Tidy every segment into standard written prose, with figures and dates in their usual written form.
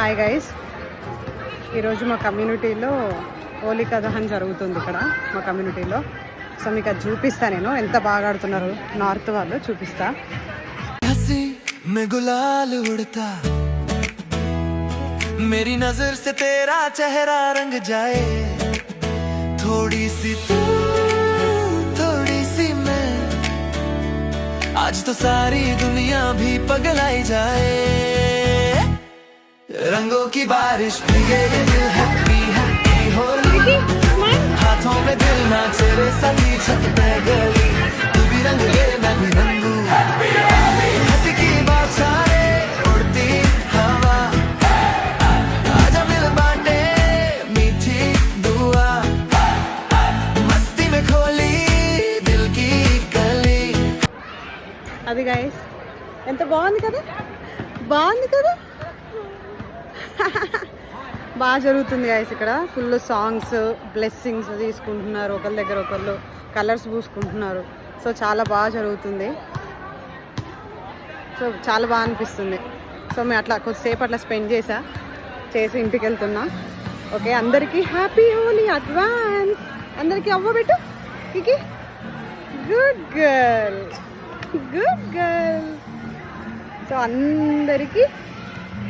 Hi guys, ఈరోజు మా కమ్యూనిటీలో హోలికా దహన్ జరుగుతుంది ఇక్కడ మా కమ్యూనిటీలో. సో మీకు అది చూపిస్తా, నేను ఎంత బాగా ఆడుతున్నారు నార్త్ వాళ్ళు, చూపిస్తా. मेरी नजर से तेरा चेहरा रंग जाए, थोड़ी सी तू थोड़ी सी मैं, आज तो सारी दुनिया भी पगलाई जाए. रंगों की बारिश भीगे ये दिल, हैप्पी हैप्पी होली, हाथों में दिल नाचे रे सभी छत पे गली, तू भी रंग ले मैं भी रंगू, हंसी की बाछाए उड़ती हवा, आजा मिल बाटे मीठी दुआ, मस्ती में खोली दिल की गली. అది గైస్ ఎంత బాగుంది కదా, బాగుంది కదా. బాగా జరుగుతుంది గైస్ ఇక్కడ. ఫుల్ సాంగ్స్, బ్లెస్సింగ్స్ తీసుకుంటున్నారు, ఒకరి దగ్గర ఒకళ్ళు కలర్స్ పూసుకుంటున్నారు. సో చాలా బాగా జరుగుతుంది. సో చాలా బాగా అనిపిస్తుంది. సో మేము అట్లా కొద్దిసేపు అట్లా స్పెండ్ చేసి ఇంటికి వెళ్తున్నా. ఓకే, అందరికీ హ్యాపీ హోలీ అడ్వాన్స్. అందరికీ అవ్వబెట్టు ఇకి. Good girl, good girl. So అందరికీ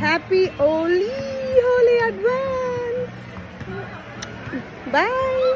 happy Holi, Holi advance. Bye.